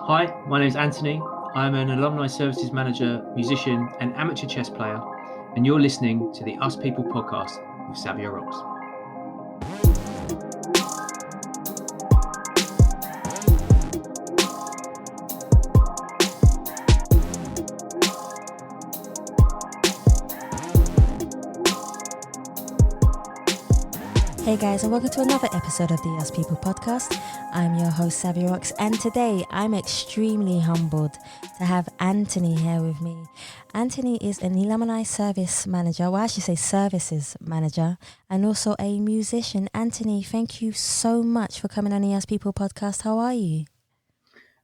Hi, my name is Anthony. I'm an Alumni Services Manager, musician, and amateur chess player, and you're listening to the Us People podcast with Savia Rocks. Hey guys, and welcome to another episode of the Us People podcast. I'm your host, Savia Rocks, and today I'm extremely humbled to have Anthony here with me. Anthony is an Alumni Service Manager, well, I should say Services Manager, and also a musician. Anthony, thank you so much for coming on the Us People podcast. How are you?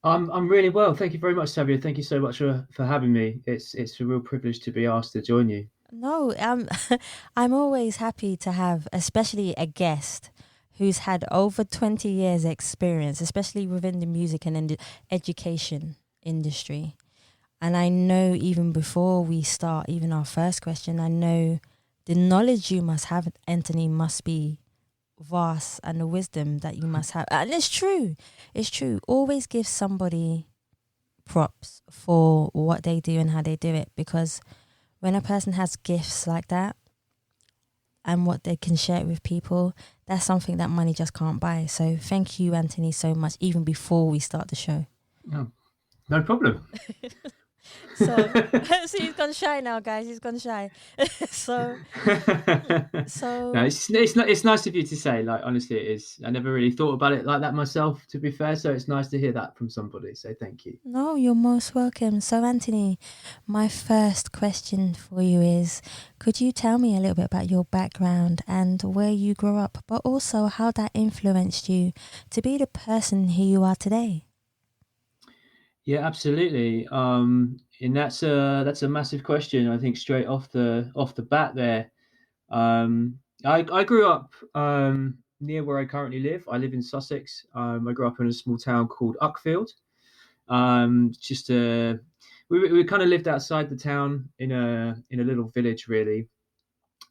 I'm really well. Thank you very much, Savia. Thank you so much for having me. It's a real privilege to be asked to join you. No, I'm always happy to have, especially a guest who's had over 20 years experience, especially within the music and in the education industry. And I know even before we start, even our first question, I know the knowledge you must have, Anthony, must be vast, and the wisdom that you must have. And it's true. It's true. Always give somebody props for what they do and how they do it, because when a person has gifts like that and what they can share it with people, that's something that money just can't buy. So thank you, Anthony, so much, even before we start the show. No problem. So he's gone shy now, guys. He's gone shy. so No, it's nice of you to say. Like, honestly, it is. I never really thought about it like that myself, to be fair. So it's nice to hear that from somebody. So thank you. No, you're most welcome. So Anthony, my first question for you is, could you tell me a little bit about your background and where you grew up, but also how that influenced you to be the person who you are today? Yeah, absolutely. And that's a massive question. I think straight off the bat there. I grew up near where I currently live. I live in Sussex. I grew up in a small town called Uckfield. Just we kind of lived outside the town in a little village, really.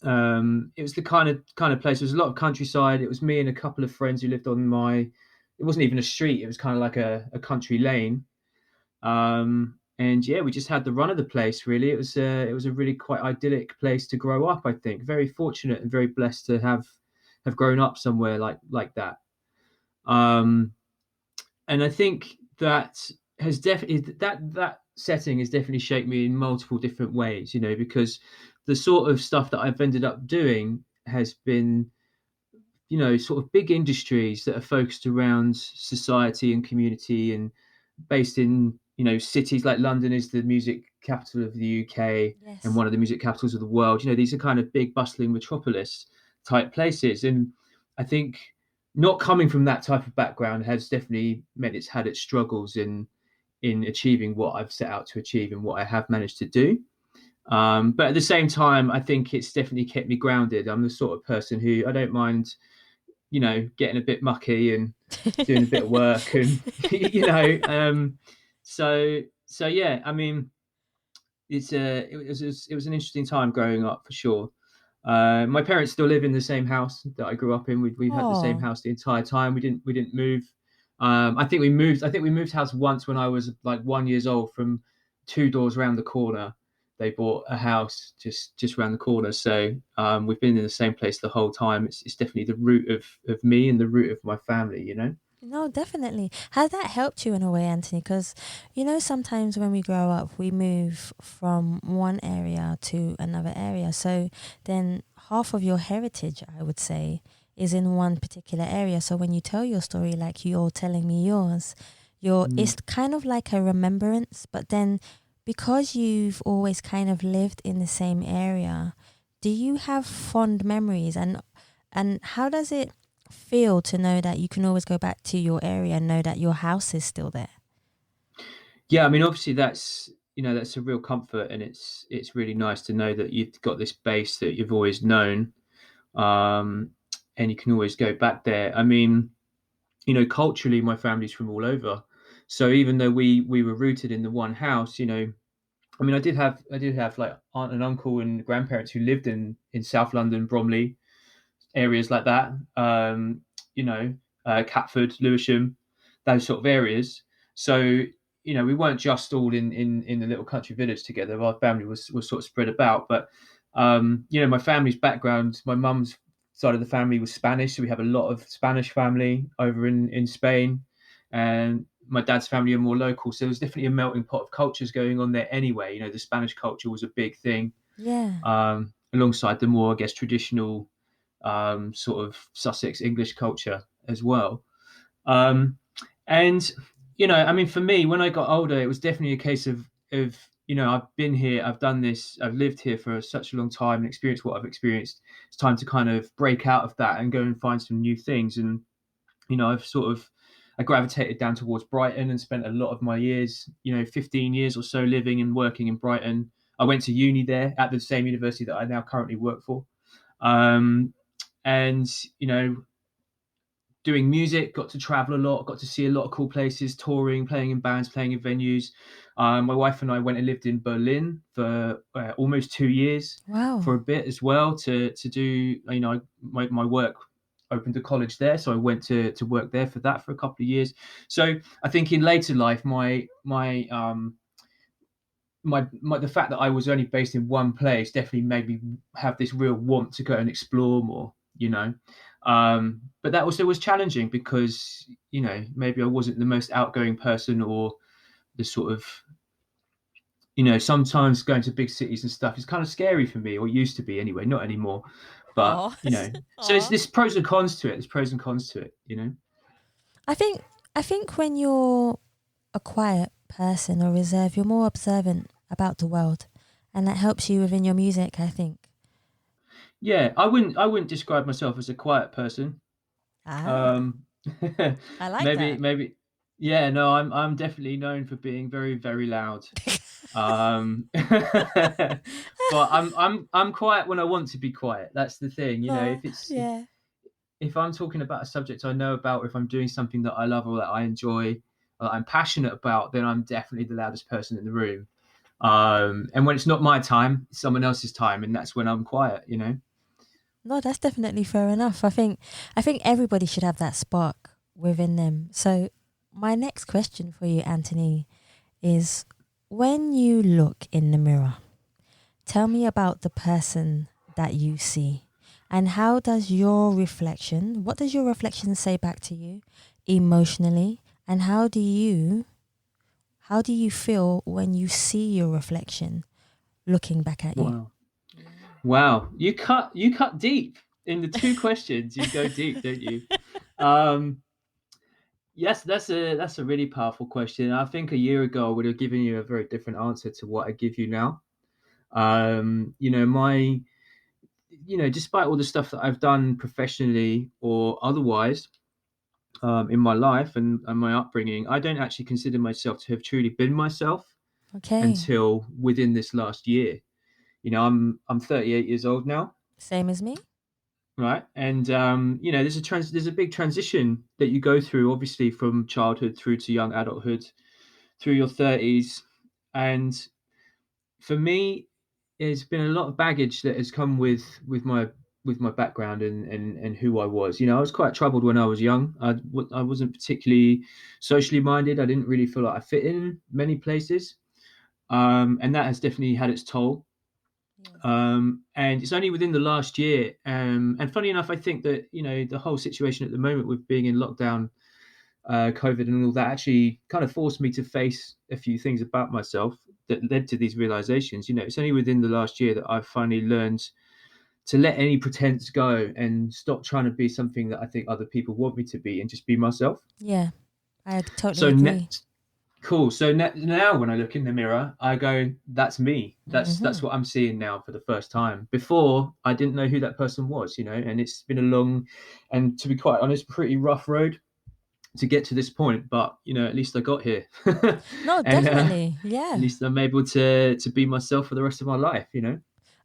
It was the kind of place. There was a lot of countryside. It was me and a couple of friends who lived on my. It wasn't even a street. It was kind of like a country lane. And yeah, we just had the run of the place. Really, it was a really quite idyllic place to grow up. I think very fortunate and very blessed to have grown up somewhere like that. Um, and I think that has definitely that setting has definitely shaped me in multiple different ways. Because the sort of stuff that I've ended up doing has been sort of big industries that are focused around society and community and based in cities like London is the music capital of the UK and Yes. one of the music capitals of the world. These are kind of big bustling metropolis type places, and I think not coming from that type of background has definitely meant it's had its struggles in achieving what I've set out to achieve and what I have managed to do. But at the same time, I think it's definitely kept me grounded. I'm the sort of person who I don't mind getting a bit mucky and doing a bit of work and so yeah, I mean, it was an interesting time growing up for sure. My parents still live in the same house that I grew up in. We've had the same Oh, house the entire time. We didn't move. I think we moved house once when I was like 1 years old. From two doors around the corner, they bought a house just around the corner. So we've been in the same place the whole time. It's definitely the root of me and the root of my family. no, definitely. Has that helped you in a way, Anthony? Because, sometimes when we grow up, we move from one area to another area. So then half of your heritage, I would say, is in one particular area. So when you tell your story, like you're telling me yours, Mm. it's kind of like a remembrance. But then because you've always kind of lived in the same area, do you have fond memories? And how does it feel to know that you can always go back to your area and know that your house is still there? Yeah, I mean, obviously that's a real comfort, and it's really nice to know that you've got this base that you've always known, um, and you can always go back there. I mean, culturally, my family's from all over, so even though we were rooted in the one house, I mean, I did have like aunt and uncle and grandparents who lived in South London, Bromley, areas like that. You know, Catford, Lewisham, those sort of areas. So we weren't just all in the little country village together. Our family was sort of spread about, but my family's background, my mum's side of the family was Spanish, so we have a lot of Spanish family over in Spain, and my dad's family are more local, so there was definitely a melting pot of cultures going on there anyway. The Spanish culture was a big thing, Yeah. alongside the more, I guess, traditional sort of Sussex English culture as well. Um, and I mean, for me, when I got older, it was definitely a case of I've been here, I've done this, I've lived here for such a long time and experienced what I've experienced. It's time to kind of break out of that and go and find some new things. And I've sort of I gravitated down towards Brighton and spent a lot of my years, 15 years or so living and working in Brighton. I went to uni there at the same university that I now currently work for. Um, and doing music, got to travel a lot, got to see a lot of cool places, touring, playing in bands, playing in venues. My wife and I went and lived in Berlin for almost 2 years Wow. for a bit as well to do, my work opened a college there. So I went to work there for that for a couple of years. So I think in later life, my the fact that I was only based in one place definitely made me have this real want to go and explore more, but that also was challenging because maybe I wasn't the most outgoing person, or the sort of sometimes going to big cities and stuff is kind of scary for me, or used to be anyway, not anymore. But Oh. so it's Oh. there's pros and cons to it. There's pros and cons to it. I think when you're a quiet person or reserved, you're more observant about the world, and that helps you within your music, I think. Yeah, I wouldn't describe myself as a quiet person. Ah, Um, I like maybe, that. maybe, yeah, no, I'm definitely known for being very, very loud. But I'm quiet when I want to be quiet. That's the thing, No, if it's yeah. if I'm talking about a subject I know about, or if I'm doing something that I love or that I enjoy, or that I'm passionate about, then I'm definitely the loudest person in the room. And when it's not my time, it's someone else's time, and that's when I'm quiet. No, that's definitely fair enough. I think everybody should have that spark within them. So my next question for you, Anthony, is when you look in the mirror, tell me about the person that you see. And what does your reflection say back to you emotionally? And how do you feel when you see your reflection looking back at you? Wow. Wow, you cut deep in the two questions. You go deep, don't you? Um, yes, that's a really powerful question. I think a year ago I would have given you a very different answer to what I give you now. My despite all the stuff that I've done professionally or otherwise, in my life and my upbringing, I don't actually consider myself to have truly been myself Okay. until within this last year. I'm 38 years old now, Same as me? right? And there's a big transition that you go through, obviously, from childhood through to young adulthood, through your 30s. And for me, there's been a lot of baggage that has come with my background and who I was. I was quite troubled when I was young. I wasn't particularly socially minded. I didn't really feel like I fit in many places, and that has definitely had its toll. Yeah. And it's only within the last year. And funny enough, I think that the whole situation at the moment with being in lockdown, COVID, and all that actually kind of forced me to face a few things about myself that led to these realizations. It's only within the last year that I've finally learned to let any pretense go and stop trying to be something that I think other people want me to be, and just be myself. Yeah, I totally So agree. cool. So now when I look in the mirror, I go, "That's me. That's Hmm. what I'm seeing now for the first time." Before, I didn't know who that person was, and it's been a long, and to be quite honest, pretty rough road to get to this point. But at least I got here, No, and definitely. at Yeah. least I'm able to be myself for the rest of my life.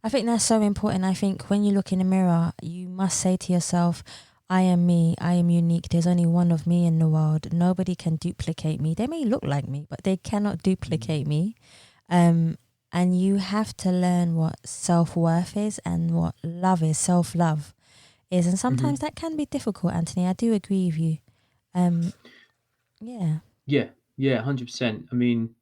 I think that's so important. I think when you look in the mirror, you must say to yourself, I am me. I am unique. There's only one of me in the world. Nobody can duplicate me. They may look like me, but they cannot Mm. duplicate me. Um, and you have to learn what self worth is and what love is, self love is. And Hmm. sometimes that can be difficult, Anthony. I do agree with you. Um, yeah. Yeah. Yeah, 100%. I mean,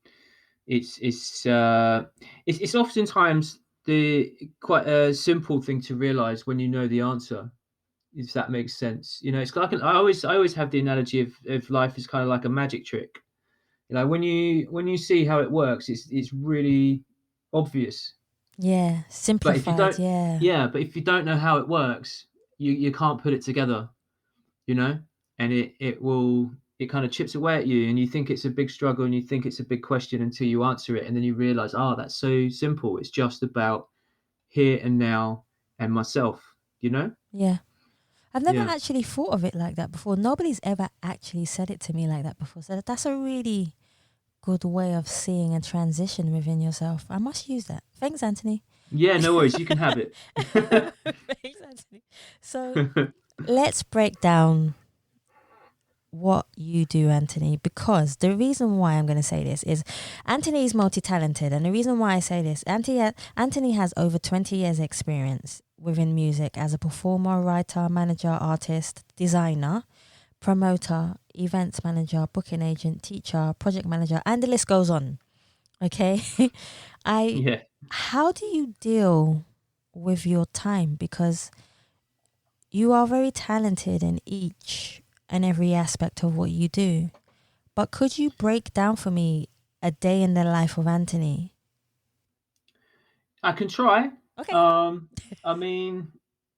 it's it's uh, it's oftentimes the quite a simple thing to realize when you know the answer. If that makes sense, it's like I always have the analogy of life is kind of like a magic trick. When you see how it works, it's really obvious. Yeah, But if you simplified. don't, Yeah, yeah, but if you don't know how it works, you can't put it together, you know, and it kind of chips away at you, and you think it's a big struggle, and you think it's a big question until you answer it, and then you realize, oh, that's so simple. It's just about here and now and myself, you know? yeah. I've never Yeah. actually thought of it like that before. Nobody's ever actually said it to me like that before. So that's a really good way of seeing a transition within yourself. I must use that. Thanks, Anthony. Yeah, no worries. You can have it. Thanks, Anthony. So let's break down what you do, Anthony, because the reason why I'm going to say this is Anthony is multi-talented, and the reason why I say this, Anthony has over 20 years experience within music as a performer, writer, manager, artist, designer, promoter, events manager, booking agent, teacher, project manager, and the list goes on. Okay. I Yeah. How do you deal with your time, because you are very talented in each and every aspect of what you do. But could you break down for me a day in the life of Anthony? I can try. Okay. Um, I mean,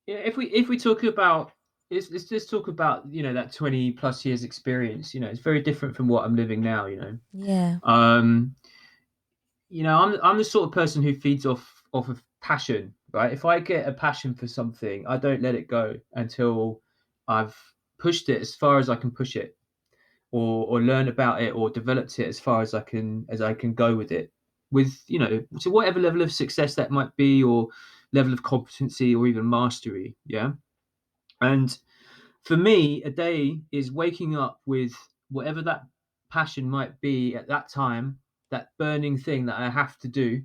yeah, if we talk about let's just talk about that 20 plus years experience. It's very different from what I'm living now. Yeah, Um, I'm the sort of person who feeds off of passion, right? If I get a passion for something, I don't let it go until I've pushed it as far as I can push it, or learn about it, or developed it as far as I can go with it, with to whatever level of success that might be, or level of competency, or even mastery. Yeah. And for me, a day is waking up with whatever that passion might be at that time, that burning thing that I have to do,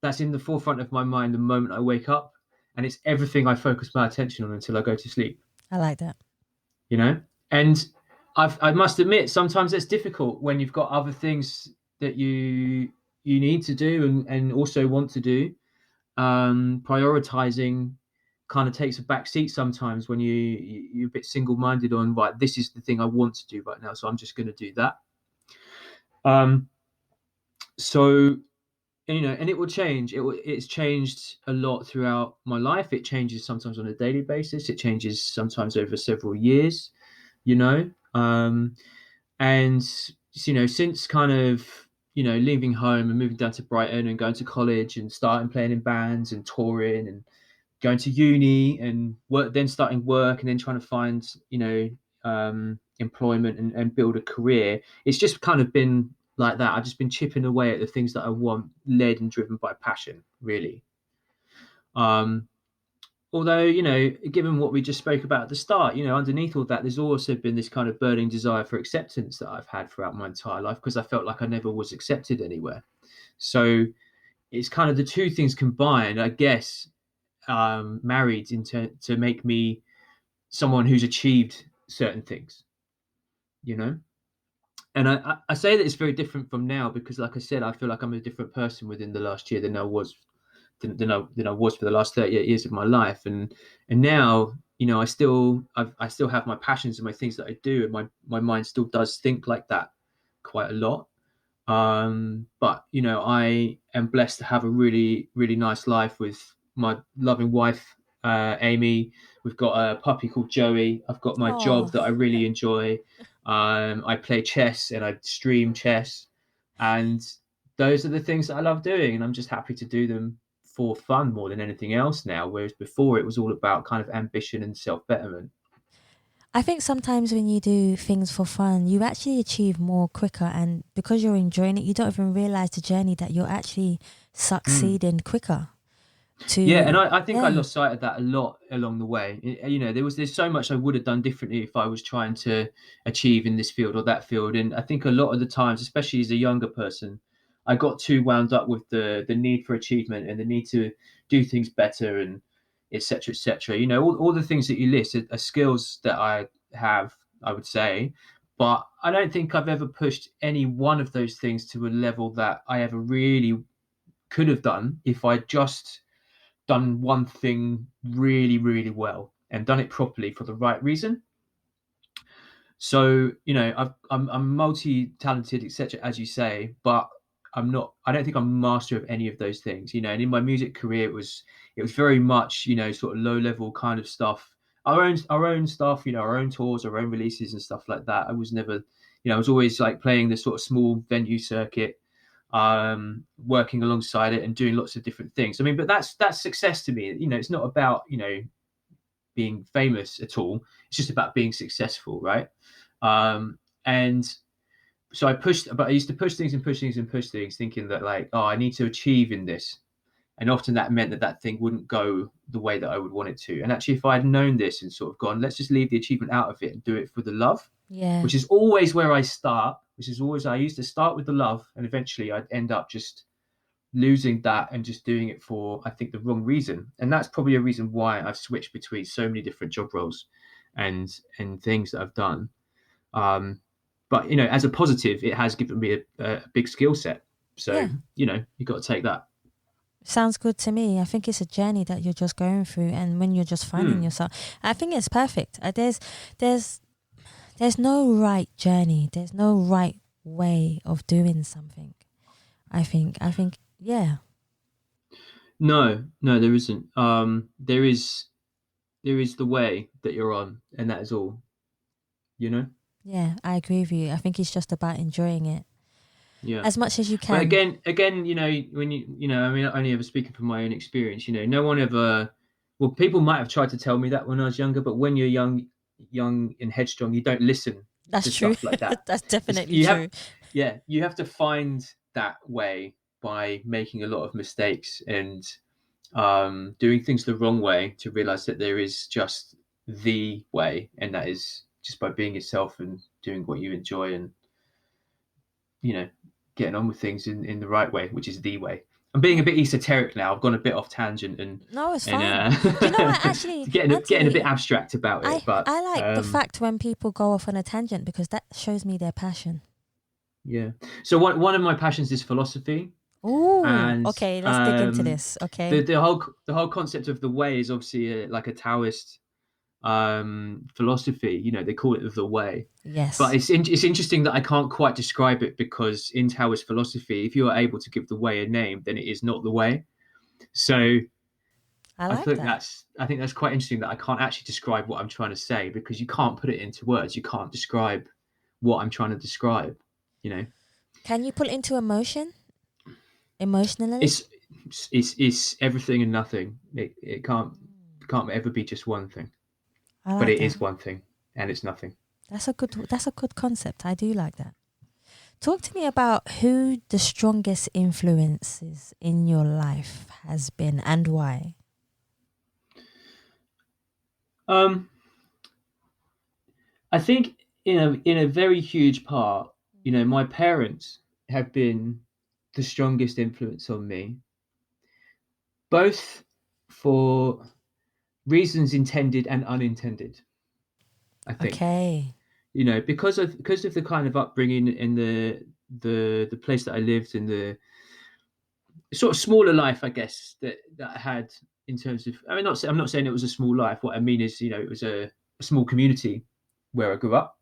that's in the forefront of my mind the moment I wake up, and it's everything I focus my attention on until I go to sleep. I like that. you know and I must admit, sometimes it's difficult when you've got other things that you need to do, and also want to do. Prioritizing kind of takes a back seat sometimes when you're a bit single-minded on, right, this is the thing I want to do right now, so I'm just going to do that. Um so and it will change. It's changed a lot throughout my life. It changes sometimes on a daily basis. It changes sometimes over several years. you know um and since kind of leaving home and moving down to Brighton and going to college and starting playing in bands and touring and going to uni and work, then starting work, and then trying to find employment, and build a career. It's just kind of been like that. I've just been chipping away at the things that I want, led and driven by passion, really. um Although, given what we just spoke about at the start, underneath all that, there's also been this kind of burning desire for acceptance that I've had throughout my entire life, because I felt like I never was accepted anywhere. So it's kind of the two things combined, I guess, married into to make me someone who's achieved certain things, you know. And I say that it's very different from now, because, like I said, I feel like I'm a different person within the last year than I was for the last 38 years of my life. And now, I still have my passions and my things that I do, and my mind still does think like that quite a lot. But I am blessed to have a really, really nice life with my loving wife, Amy. We've got a puppy called Joey. I've got my job Oh, that I really enjoy. I play chess and I stream chess, and those are the things that I love doing, and I'm just happy to do them for fun more than anything else now. Whereas before, it was all about kind of ambition and self betterment. I think sometimes when you do things for fun, you actually achieve more quicker, and because you're enjoying it, you don't even realize the journey that you're actually Mm. succeeding quicker. Yeah, and To I think I yeah, lost sight of that a lot along the way. There's so much I would have done differently if I was trying to achieve in this field or that field. And I think a lot of the times, especially as a younger person, I got too wound up with the need for achievement and the need to do things better, and etc. etc. All the things that you list are skills that I have, I would say, But I don't think I've ever pushed any one of those things to a level that I ever really could have done if I just done one thing really, really well and done it properly for the right reason. So I'm multi-talented, etc., as you say, but I'm not. I don't think I'm master of any of those things. And in my music career, it was very much sort of low-level kind of stuff. Our own stuff, our own tours, our own releases and stuff like that. I was never, I was always like playing this sort of small venue circuit, working alongside it and doing lots of different things. I mean, but that's success to me. It's not about being famous at all. It's just about being successful, right? And so but I used to push things and push things and push things, thinking that like, oh, I need to achieve in this. And often that meant that that thing wouldn't go the way that I would want it to. And actually, if I had known this and sort of gone, let's just leave the achievement out of it and do it for the love, Yeah. which is always where I start, which is always, I used to start with the love, and eventually I'd end up just losing that and just doing it for, I think, the wrong reason. And that's probably a reason why I've switched between so many different job roles and things that I've done. But as a positive, it has given me a big skill set. So Yeah. you've got to take that. Sounds good to me. I think it's a journey that you're just going through, and when you're just finding Hmm. yourself, I think it's perfect. There's there's no right journey. There's no right way of doing something. I think yeah. No, there isn't. There is the way that you're on, and that is all. You know. Yeah, I agree with you. I think it's just about enjoying it Yeah. as much as you But can. again, when I mean, only ever speaking from my own experience. No one ever. Well, people might have tried to tell me that when I was younger, but when you're young and headstrong, you don't listen to That's true. stuff like that. That's definitely You have, true. yeah, you have to find that way by making a lot of mistakes and doing things the wrong way to realize that there is just the way, and that is just by being yourself and doing what you enjoy and you know getting on with things in the right way, which is the way. I'm being a Yeah. bit esoteric now. I've gone a bit off tangent No, it's and fine. Do you know what? Actually, getting a bit Anthony, abstract about it, but I like the fact when people go off on a tangent because that shows me their passion. yeah. So one of my passions is philosophy, Ooh, and okay, let's dig into this. the Okay. the whole concept of the way is obviously like a Taoist philosophy. They call it the way, but Yes, it's interesting that I can't quite describe it because in Taoist philosophy, if you are able to give the way a name, then it is not the way. So I I like think that. that's quite interesting that I can't actually describe what I'm trying to say because you can't put it into words. You can't describe what I'm trying to describe. You know, Can you put it into emotion emotionally? it's it's everything and nothing. It can't ever be just one thing, I but like it that. is one thing and it's nothing. That's a good concept. I do like that. Talk to me about who the strongest influences in your life has been and why. Um, I think in a very huge part, my parents have been the strongest influence on me, both for reasons intended and unintended. I think Okay. because of the kind of upbringing and the place that I lived and the sort of smaller life, I guess that I had in terms of. I mean, I'm not saying it was a small life. What I mean is, it was a small community where I grew up.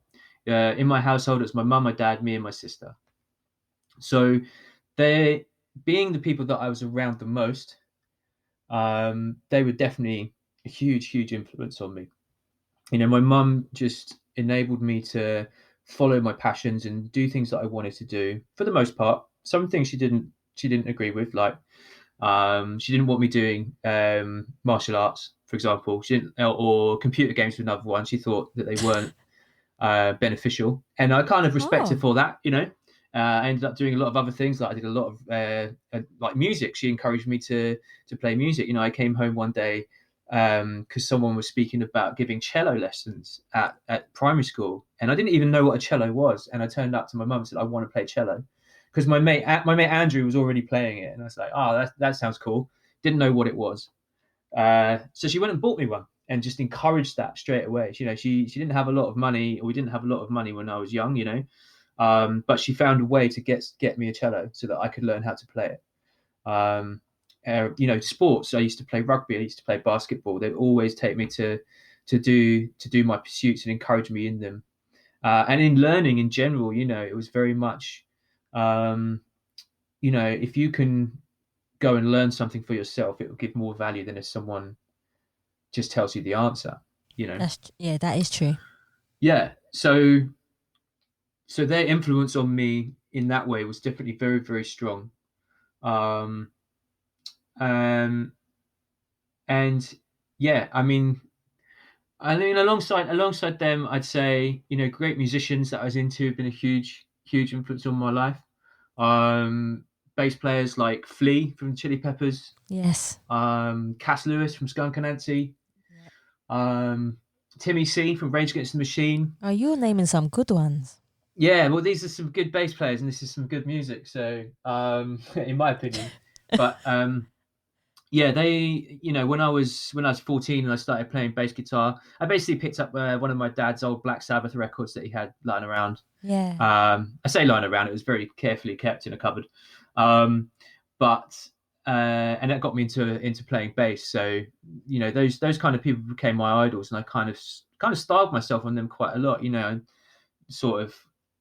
In my household, it's my mum, my dad, me, and my sister. So they, being the people that I was around the most, they were definitely a huge, huge influence on me. My mum just enabled me to follow my passions and do things that I wanted to do for the most part. Some things she didn't agree with, like she didn't want me doing martial arts, for example. She didn't, or computer games with another one. She thought that they weren't beneficial, and I kind of respect her Oh. for that. I ended up doing a lot of other things. Like I did a lot of like music. She encouraged me to play music. I came home one day because someone was speaking about giving cello lessons at primary school, and I didn't even know what a cello was. And I turned up to my mum and said, "I want to play cello," because my mate Andrew was already playing it, and I was like, "Oh, that sounds cool." Didn't know what it was, so she went and bought me one. and just encouraged that straight away. She didn't have a lot of money, or we didn't have a lot of money when I was young, but she found a way to get me a cello so that I could learn how to play it. Sports. I used to play rugby. I used to play basketball. They'd always take me to do my pursuits and encourage me in them. And in learning in general, it was very much, if you can go and learn something for yourself, it will give more value than if someone just tells you the answer. You know. Yeah, that is true. Yeah. So their influence on me in that way was definitely very, very strong. Um, um, and yeah, I mean, alongside them, I'd say great musicians that I was into have been a huge, huge influence on my life. Um, Bass players like Flea from Chili Peppers, Yes. Cass Lewis from Skunk Anansie, Yeah. um, Timmy C from Rage Against the Machine. Oh, you're naming some good ones. Yeah, well, these are some good bass players, and this is some good music. So, in my opinion, but yeah, when I was 14 and I started playing bass guitar, I basically picked up one of my dad's old Black Sabbath records that he had lying around. Yeah. I say lying around; it was very carefully kept in a cupboard. Um, but and that got me into playing bass. So those kind of people became my idols, and I kind of styled myself on them quite a lot. Sort of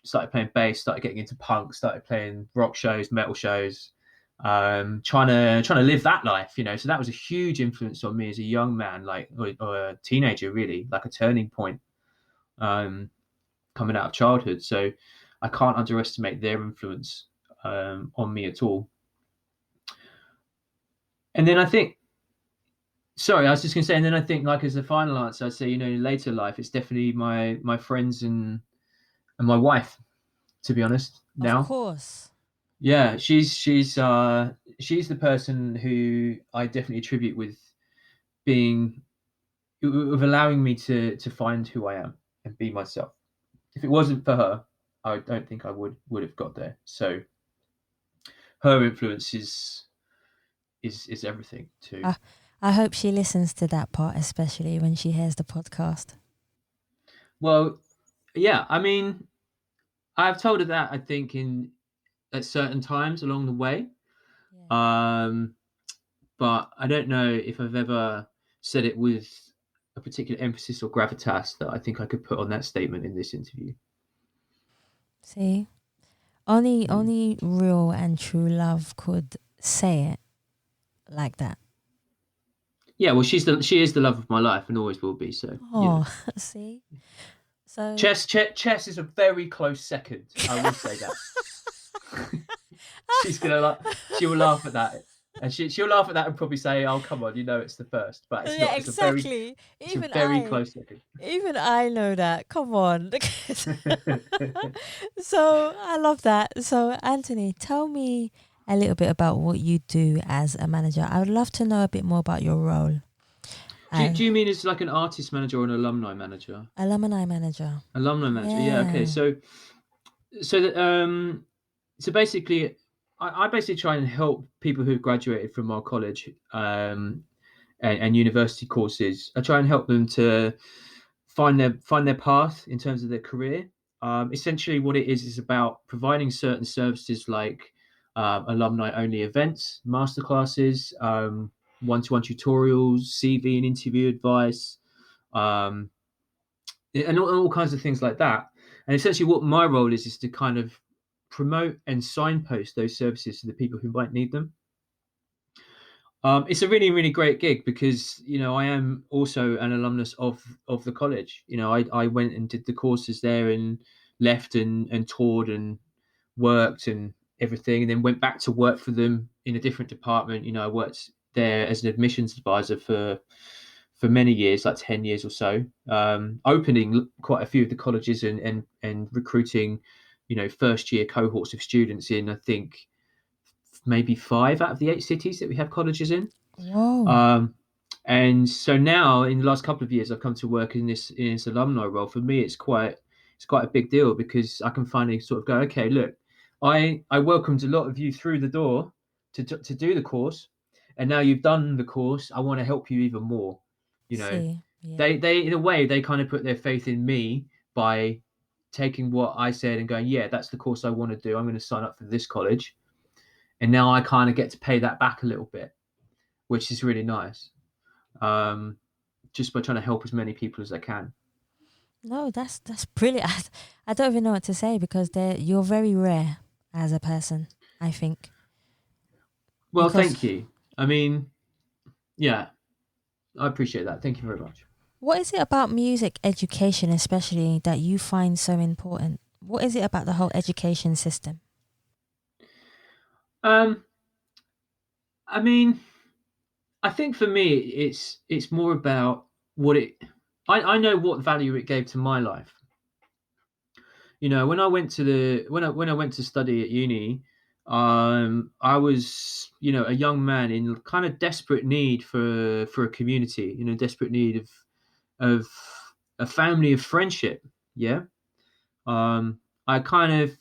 started playing bass, started getting into punk, started playing rock shows, metal shows, trying to live that life. So that was a huge influence on me as a young man, like or a teenager, really, like a turning point, um, coming out of childhood. So I can't underestimate their influence on me at all. And then I think, sorry, I was just going to say, and then I think, like as a final answer, I'd say, in later life, it's definitely my friends and my wife. To be honest, Of now, course. yeah, she's the person who I definitely attribute being with allowing me to find who I am and be myself. If it wasn't for her, I don't think I would have got there. So her influence is everything too. I, I hope she listens to that part, especially when she hears the podcast. Well, yeah, I mean, I've told her that I think in at certain times along the way. Yeah. Um, but I don't know if I've ever said it with a particular emphasis or gravitas that I think I could put on that statement in this interview. See, only Mm. only real and true love could say it like that. Yeah, well, she is the love of my life and always will be. So Oh, see. So chess is a very close second. I will say that. She will laugh at that, and she'll laugh at that and probably say, "Oh, come on, it's the first," but it's yeah, not. exactly. It's a very close second. Even I know that. Come on. So I love that. So Anthony, tell me a little bit about what you do as a manager. I would love to know a bit more about your role do, as do you mean it's like an artist manager or an alumni manager? alumni manager. Alumni manager, yeah. Okay, Yeah. so basically, I basically try and help people who've graduated from our college and university courses. I try and help them to find their path in terms of their career. Essentially, what it is about providing certain services like alumni only events, masterclasses, one-to-one tutorials, CV and interview advice, um, and all kinds of things like that. And essentially, what my role is to kind of promote and signpost those services to the people who might need them. It's a really, really great gig because I am also an alumnus of the college. I went and did the courses there and left and toured and worked and everything, and then went back to work for them in a different department. I worked there as an admissions advisor for many years, like 10 years or so, opening quite a few of the colleges and recruiting, first year cohorts of students in I think maybe 5 out of the 8 cities that we have colleges in. Whoa. Um, and so now, in the last couple of years, I've come to work in this alumni role. For me, it's quite a big deal because I can finally sort of go, okay, look, I welcomed a lot of you through the door to do the course, and now you've done the course. I want to help you even more, you know. See. Yeah. They in a way they kind of put their faith in me by taking what I said and going, yeah, that's the course I want to do. I'm going to sign up for this college, and now I kind of get to pay that back a little bit, which is really nice. Um, just by trying to help as many people as I can. No, that's brilliant. I don't even know what to say because you're very rare as a person, I think. Well, Because thank you. I mean, yeah, I appreciate that. Thank you very much. what is it about music education especially that you find so important? What is it about the whole education system? Um, I mean, I think for me, it's more about what it. I know what value it gave to my life. You know, when I went to the when I went to study at uni, I was a young man in kind of desperate need for a community. Desperate need of a family of friendship. Yeah. I kind of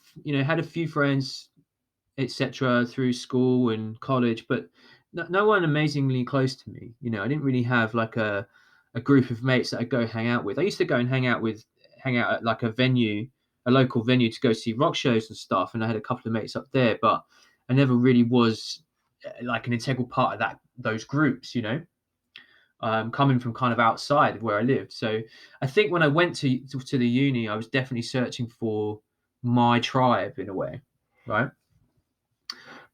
had a few friends, etc., through school and college, but no one amazingly close to me. I didn't really have like a group of mates that I go hang out with. I used to go and hang out at like a local venue to go see rock shows and stuff, and I had a couple of mates up there, but I never really was like an integral part of those groups. Coming from kind of outside of where I lived. So I think when I went to the uni, I was definitely searching for my tribe in a way, right?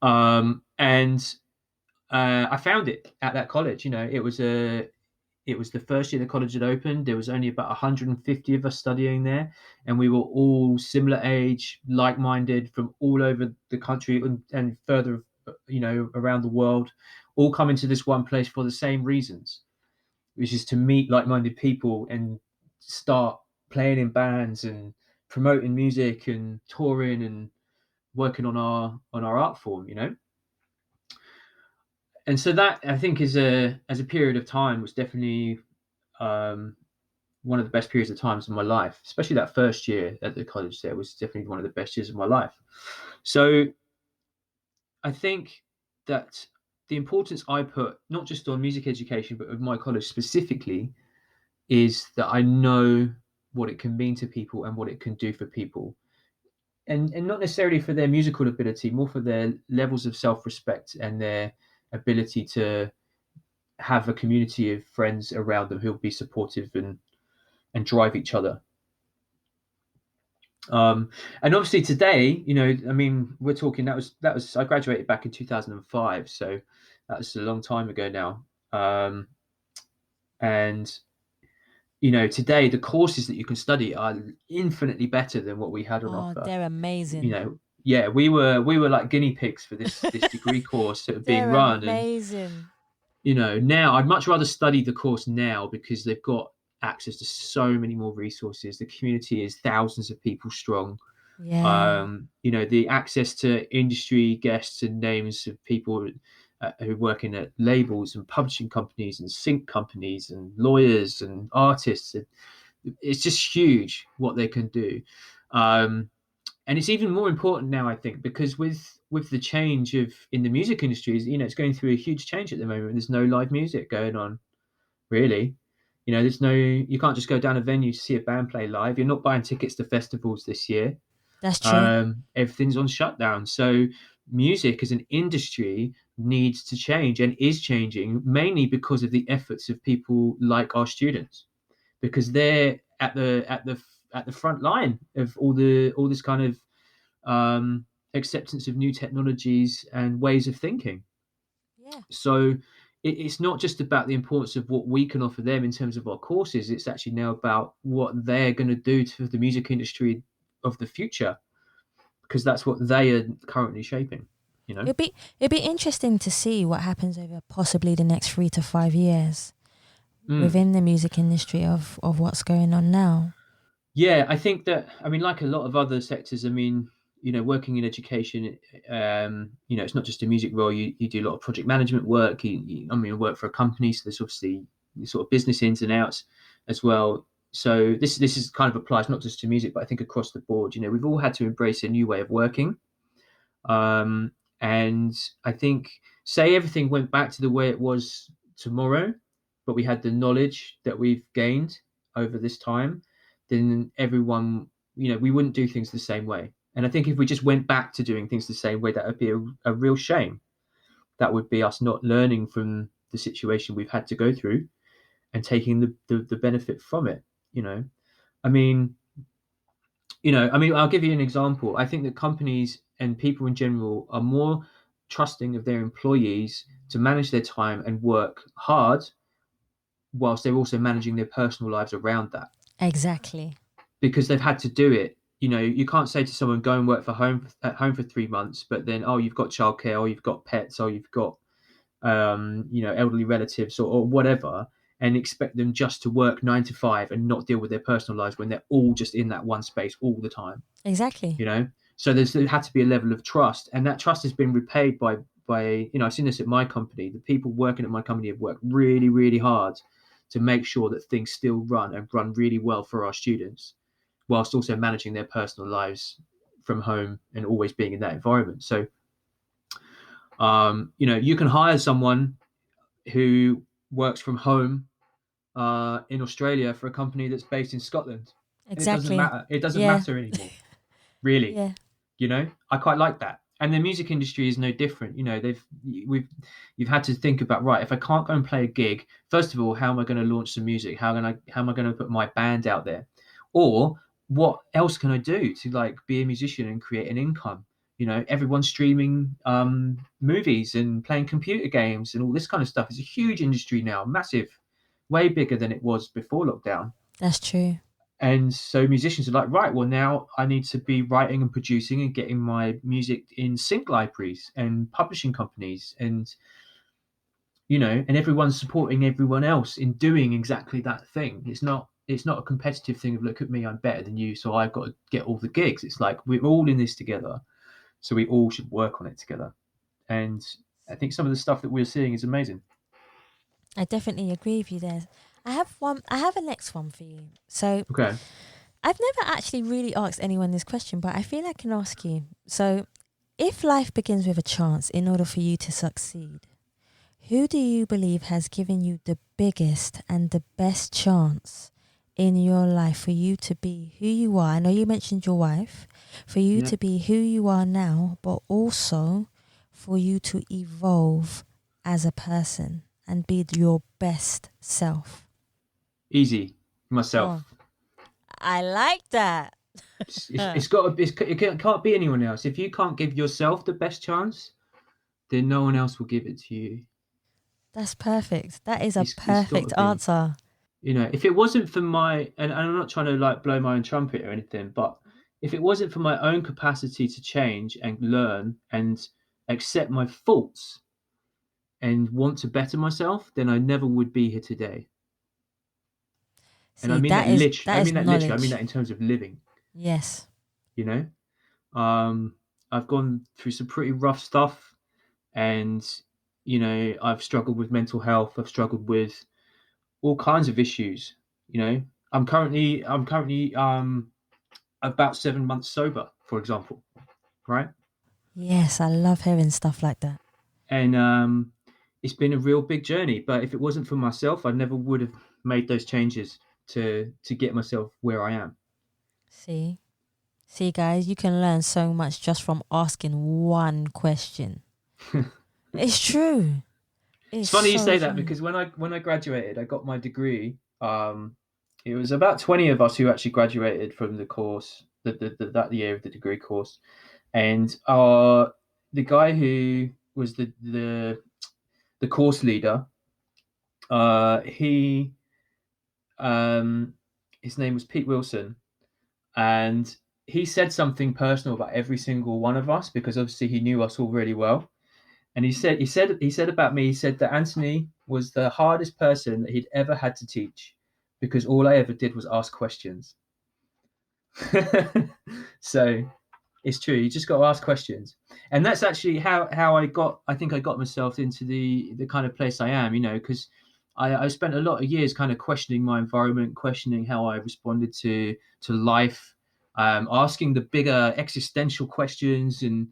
And I found it at that college. It was the first year the college had opened. There was only about 150 of us studying there, and we were all similar age, like-minded, from all over the country and further, around the world, all coming to this one place for the same reasons, which is to meet like-minded people and start playing in bands and promoting music and touring and working on our art form. And so that I think is a as a period of time was definitely um, one of the best periods of times in my life, especially that first year at the college. There was definitely one of the best years of my life. So I think that the importance I put not just on music education but of my college specifically is that I know what it can mean to people and what it can do for people. And not necessarily for their musical ability, more for their levels of self-respect and their ability to have a community of friends around them who'll be supportive and drive each other. And obviously today, I mean, we're talking that was I graduated back in 2005, so that's a long time ago now. And today the courses that you can study are infinitely better than what we had on Oh, offer. they're You amazing. know, yeah, we were like guinea pigs for this degree course that were being They're run, and amazing. now I'd much rather study the course now because they've got access to so many more resources. The community is thousands of people strong. Yeah. The access to industry guests and names of people who are working at labels and publishing companies and sync companies and lawyers and artists. It's just huge what they can do. Um, and it's even more important now, I think, because with the change of in the music industry, it's going through a huge change at the moment. There's no live music going on, really. There's no you can't just go down a venue to see a band play live. You're not buying tickets to festivals this year. That's true. Everything's on shutdown. So music as an industry needs to change and is changing mainly because of the efforts of people like our students, because they're at the front line of all this kind of acceptance of new technologies and ways of thinking. Yeah. So it's not just about the importance of what we can offer them in terms of our courses. It's actually now about what they're going to do to the music industry of the future, because that's what they are currently shaping. You know. It'd be interesting to see what happens over possibly the next 3 to 5 years Mm. within the music industry of what's going on now. Yeah, I think that, I mean, like a lot of other sectors, I mean, working in education, it's not just a music role. You do a lot of project management work. I mean, work for a company, so there's obviously the sort of business ins and outs as well. So this is kind of applies not just to music, but I think across the board. We've all had to embrace a new way of working, and I think say everything went back to the way it was tomorrow, but we had the knowledge that we've gained over this time, then everyone, we wouldn't do things the same way. And I think if we just went back to doing things the same way, that would be a real shame. That would be us not learning from the situation we've had to go through and taking the benefit from it. You know, I mean, I'll give you an example. I think that companies and people in general are more trusting of their employees to manage their time and work hard whilst they're also managing their personal lives around that, Exactly. because they've had to do it. You can't say to someone, go and work at home for 3 months, but then, oh, you've got childcare, or you've got pets, or you've got elderly relatives, or whatever, and expect them just to work 9 to 5 and not deal with their personal lives when they're all just in that one space all the time. Exactly. So there had to be a level of trust, and that trust has been repaid by I've seen this at my company. The people working at my company have worked really, really hard to make sure that things still run and run really well for our students, whilst also managing their personal lives from home and always being in that environment. So you can hire someone who works from home in Australia for a company that's based in Scotland, and it doesn't Exactly. matter. It doesn't Yeah. matter anymore, really. Yeah. I quite like that. And the music industry is no different. You've had to think about, right, if I can't go and play a gig, first of all, how am I going to launch some music? How am I going to put my band out there? Or what else can I do to like be a musician and create an income? Everyone's streaming movies and playing computer games and all this kind of stuff. It's a huge industry now, massive, way bigger than it was before lockdown. That's true. And so musicians are like, right, well, now I need to be writing and producing and getting my music in sync libraries and publishing companies, and everyone's supporting everyone else in doing exactly that thing. It's not a competitive thing of, look at me, I'm better than you, so I've got to get all the gigs. It's like, we're all in this together, so we all should work on it together. And I think some of the stuff that we're seeing is amazing. I definitely agree with you there. I have a next one for you. So Okay. I've never actually really asked anyone this question, but I feel I can ask you. So if life begins with a chance in order for you to succeed, who do you believe has given you the biggest and the best chance in your life for you to be who you are? I know you mentioned your wife, for you Yeah. to be who you are now, but also for you to evolve as a person and be your best self. Easy. Oh, Myself. I like that. It's got to, it can't be anyone else. If you can't give yourself the best chance, then no one else will give it to you. That's perfect. That is a It's got to perfect be. answer. If it wasn't for my, and I'm not trying to like blow my own trumpet or anything, but if it wasn't for my own capacity to change and learn and accept my faults and want to better myself, then I never would be here today. And I See, mean that literally. that I is mean that literally. I mean knowledge. that in terms of living. Yes. You know, um, I've gone through some pretty rough stuff, and I've struggled with mental health. I've struggled with all kinds of issues. You know, I'm currently about 7 months sober, for example, right? Yes, I love hearing stuff like that. And it's been a real big journey. But if it wasn't for myself, I never would have made those changes to get myself where I am. See? See, guys, you can learn so much just from asking one question. It's true. It's It's funny you so say that, true. because when I graduated, I got my degree. It was about 20 of us who actually graduated from the course that year of the degree course, and the guy who was the course leader, he his name was Pete Wilson, and he said something personal about every single one of us, because obviously he knew us all really well. And he said about me, he said that Anthony was the hardest person that he'd ever had to teach, because all I ever did was ask questions. So it's true. You just got to ask questions, and that's actually how I think I got myself into the kind of place I am. Because I spent a lot of years kind of questioning my environment, questioning how I responded to life, asking the bigger existential questions, and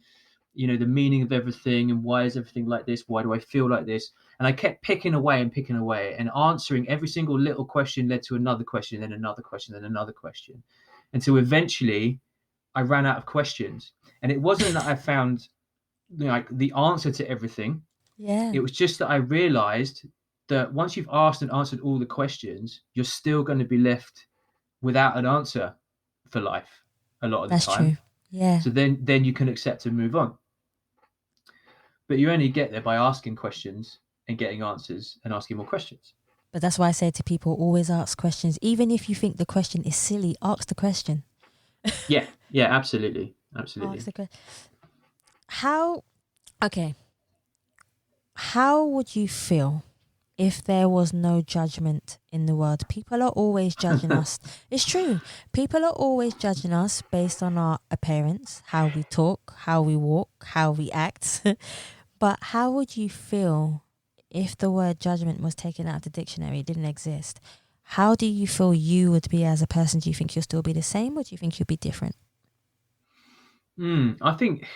the meaning of everything, and why is everything like this? Why do I feel like this? And I kept picking away and answering every single little question led to another question, then another question, then another question, until eventually I ran out of questions. And it wasn't that I found like the answer to everything. Yeah, It was just that I realized that once you've asked and answered all the questions, you're still going to be left without an answer for life a lot of the that's true. time. Yeah. So then you can accept and move on. But you only get there by asking questions and getting answers and asking more questions. But that's why I say to people, always ask questions. Even if you think the question is silly, ask the question. Yeah, yeah, absolutely, Ask absolutely. the question. How, okay, how would you feel if there was no judgment in the world? People are always judging us. It's true. People are always judging us based on our appearance, how we talk, how we walk, how we act. But how would you feel if the word judgment was taken out of the dictionary, it didn't exist? How do you feel you would be as a person? Do you think you'll still be the same, or do you think you'll be different? I think.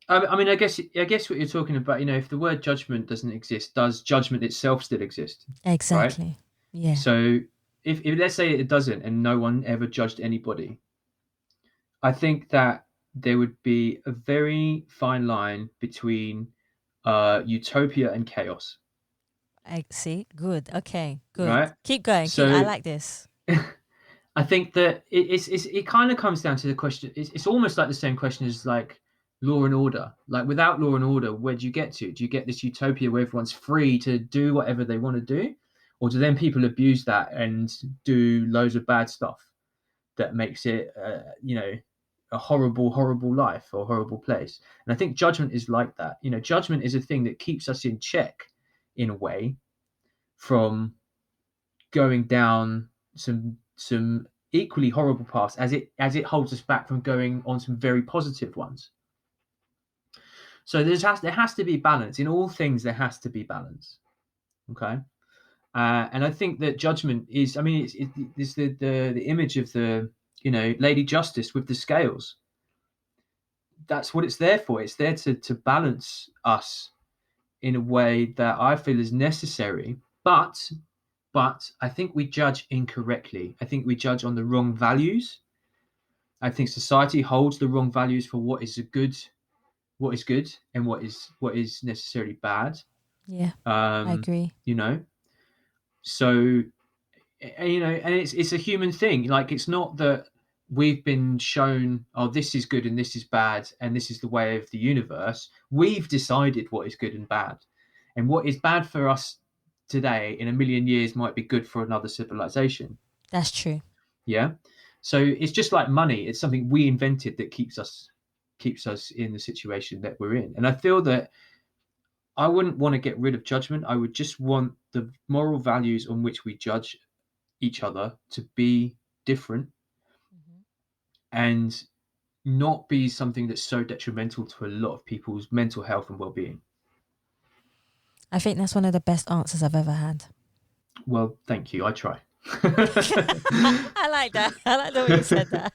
I mean, I guess what you're talking about. If the word judgment doesn't exist, does judgment itself still exist? Right. Exactly. Yeah. So if let's say it doesn't, and no one ever judged anybody, I think that there would be a very fine line between utopia and chaos. I see. Good. Okay. Good. Right. Keep going. Keep. I So like this. I think that it kind of comes down to the question. It's almost like the same question as like law and order. Like without law and order, where do you get to? Do you get this utopia where everyone's free to do whatever they want to do, or do then people abuse that and do loads of bad stuff that makes it, a horrible, horrible life or horrible place? And I think judgment is like that. Judgment is a thing that keeps us in check, in a way, from going down some equally horrible paths as it holds us back from going on some very positive ones. So there has to be balance in all things. There has to be balance. Okay. And I think that judgment is. I mean, it's the image of the Lady Justice with the scales. That's what it's there for. It's there to balance us in a way that I feel is necessary. But I think we judge incorrectly. I think we judge on the wrong values. I think society holds the wrong values for what is good, and what is necessarily bad. Yeah. I Um, agree. you know, so and it's a human thing. Like it's not that we've been shown, oh, this is good and this is bad, and this is the way of the universe. We've decided what is good and bad, and what is bad for us today in a million years might be good for another civilization. That's true. Yeah. So it's just like money. It's something we invented that keeps us in the situation that we're in. And I feel that I wouldn't want to get rid of judgment. I would just want the moral values on which we judge each other to be different Mhm. and not be something that's so detrimental to a lot of people's mental health and well-being. I think that's one of the best answers I've ever had. Well, thank you. I try. I like that. I like the way you said that.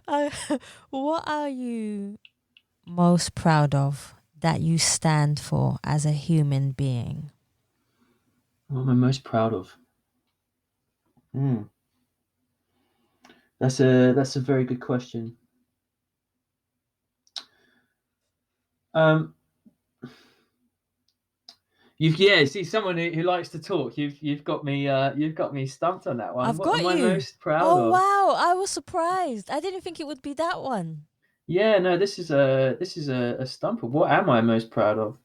uh, what are you most proud of that you stand for as a human being? What am I most proud of? Hmm. That's a very good question. Um, see someone who likes to talk. You've got me stumped on that one. I've What got am I you. most proud Oh of? wow, I was surprised. I didn't think it would be that one. Yeah, no, this is a stumper. What am I most proud of?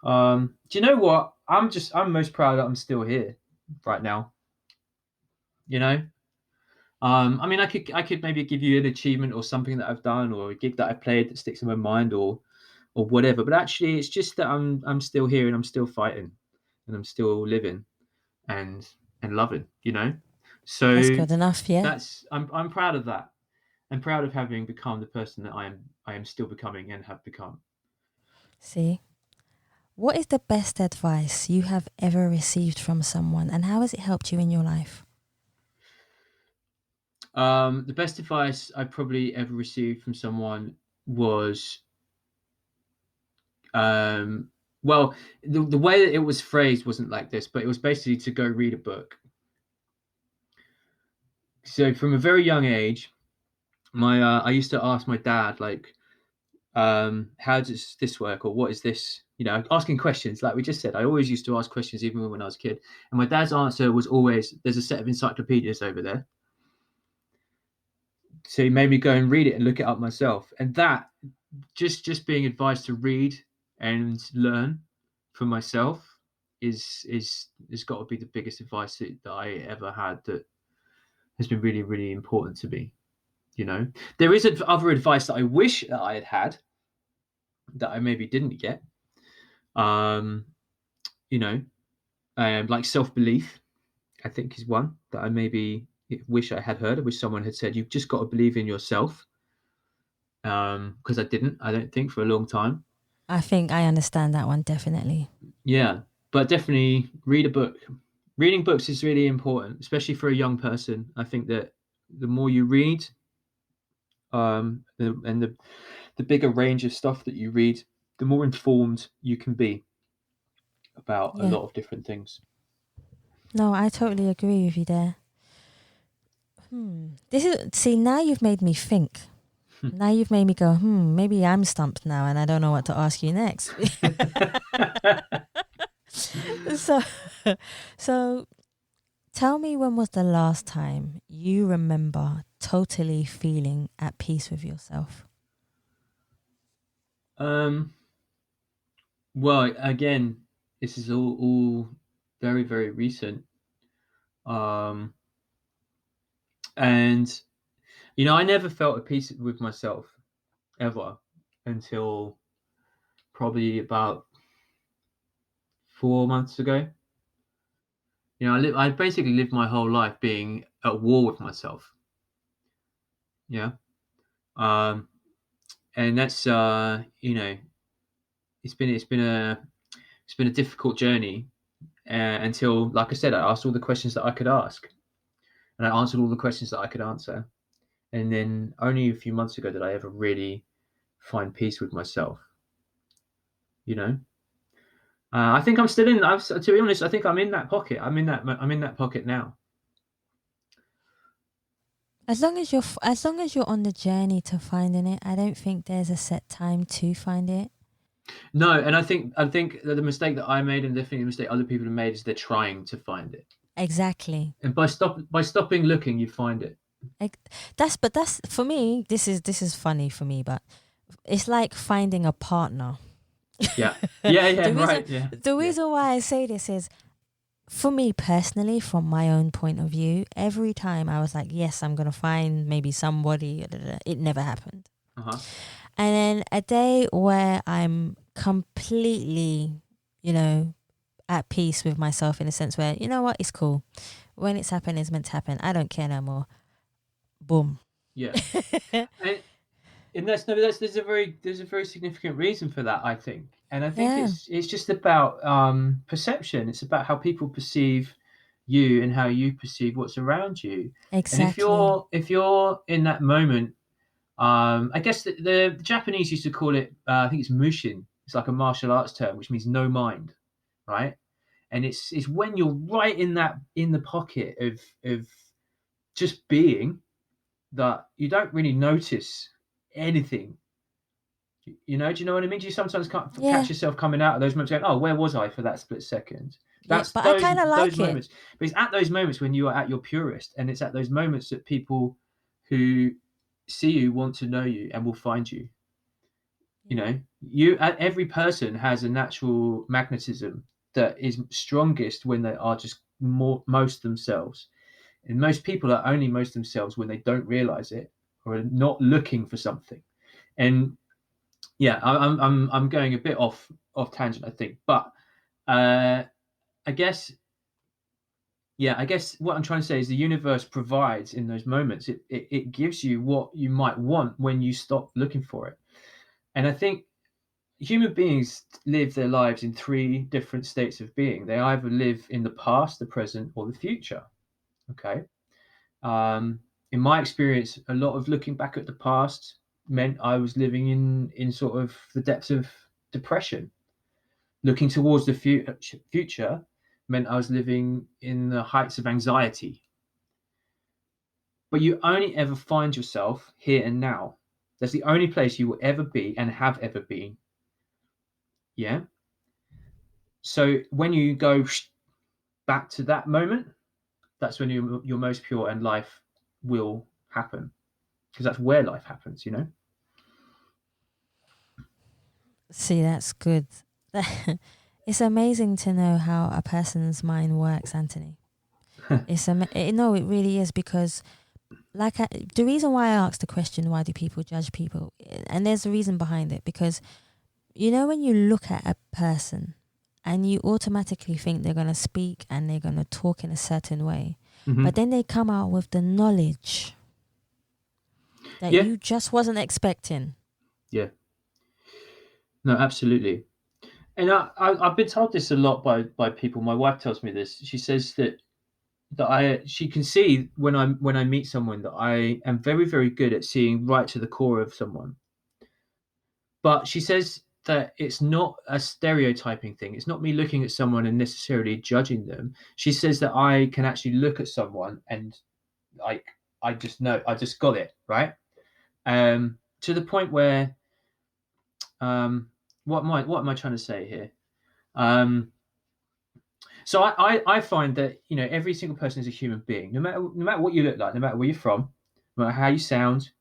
Do you know what? I'm most proud that I'm still here right now. You know, I mean, I could maybe give you an achievement or something that I've done or a gig that I played that sticks in my mind or whatever. But actually, it's just that I'm still here and I'm still fighting and I'm still living and loving. That's So good enough, yeah. I'm proud of that. I'm proud of having become the person that I am still becoming and have become. See, what is the best advice you have ever received from someone, and how has it helped you in your life? The best advice I probably ever received from someone was Well, the way that it was phrased wasn't like this, but it was basically to go read a book. So from a very young age, my I used to ask my dad like, how does this work, or what is this? You know, asking questions like we just said. I always used to ask questions even when I was a kid, and my dad's answer was always, "There's a set of encyclopedias over there." So he made me go and read it and look it up myself, and that just being advised to read and learn for myself is has got to be the biggest advice that I ever had, that has been really really important to me. You know, there is other advice that I wish that I had had that I maybe didn't get. Um, you know, like self belief, I think is one that I maybe wish I had heard. I wish someone had said, "You've just got to believe in yourself." Because I didn't. I don't think for a long time. I think I understand that one definitely. Yeah, but definitely read a book. Reading books is really important, especially for a young person. I think that the more you read, the bigger range of stuff that you read, the more informed you can be about a Yeah. lot of different things. No, I totally agree with you there. This is see now you've made me think. Now you've made me go, maybe I'm stumped now and I don't know what to ask you next. so so tell me, when was the last time you remember totally feeling at peace with yourself? um, well, again, this is all very, very recent. Um, and I never felt at peace with myself ever until probably about 4 months ago. I basically lived my whole life being at war with myself. Yeah. Um, and that's it's been a difficult journey, until, like I said, I asked all the questions that I could ask, and I answered all the questions that I could answer, and then only a few months ago did I ever really find peace with myself. You know, I think I'm still in. To be honest, I think I'm in that pocket. I'm in that pocket now. As long as you're on the journey to finding it, I don't think there's a set time to find it. No, and I think that the mistake that I made, and definitely the mistake other people have made, is they're trying to find it, Exactly. and by stopping looking, you find it. Like that's for me. This is funny for me, but it's like finding a partner. Yeah, yeah, yeah, the reason right, yeah, the yeah, reason why I say this is, for me personally, from my own point of view, every time I was like, yes, I'm gonna find maybe somebody, it never happened. uh huh, And then a day where I'm completely, you know, at peace with myself, in a sense where, you know what, it's cool. When it's happened, it's meant to happen. I don't care no more. Boom. yeah. And that's no, that's there's a very significant reason for that, I think, and I think Yeah, it's just about perception. It's about how people perceive you and how you perceive what's around you. And if exactly. you're in that moment, I guess the Japanese used to call it, I think it's mushin. It's like a martial arts term, which means no mind, right? And it's when you're right in the pocket of just being, that you don't really notice anything. Do you know what I mean? Do you sometimes Yeah, catch yourself coming out of those moments going, "Oh, where was I for that split second?" yeah. That's But I those kind of those like it. moments. But it's at those moments when you are at your purest, and it's at those moments that people who see you want to know you and will find you. You Yeah, know, every person has a natural magnetism that is strongest when they are just most themselves. And most people are only most themselves when they don't realize it, or are not looking for something. And yeah, I'm going a bit off tangent, I think, but uh, I guess I guess what I'm trying to say is the universe provides in those moments. It gives you what you might want when you stop looking for it. And I think human beings live their lives in three different states of being. They either live in the past, the present, or the future. Okay. In my experience, a lot of looking back at the past meant I was living in sort of the depths of depression. Looking towards the future meant I was living in the heights of anxiety. But you only ever find yourself here and now. That's the only place you will ever be and have ever been. Yeah. So when you go back to that moment, that's when you're most pure and life will happen, because that's where life happens, you know? See, that's good. It's amazing to know how a person's mind works, Anthony. No, it really is, because the reason why I asked the question, why do people judge people, and there's a reason behind it, because when you look at a person and you automatically think they're going to speak and they're going to talk in a certain way, Mm-hmm. but then they come out with the knowledge that Yeah. you just wasn't expecting. Yeah. No, absolutely. And I've been told this a lot by people. My wife tells me this. She says that she can see when I meet someone that I am very, very good at seeing right to the core of someone. But she says that it's not a stereotyping thing. It's not me looking at someone and necessarily judging them. She says that I can actually look at someone and like I just know, I just got it, right? To the point where what am I trying to say here? Um, so I find that every single person is a human being, no matter what you look like, no matter where you're from, no matter how you sound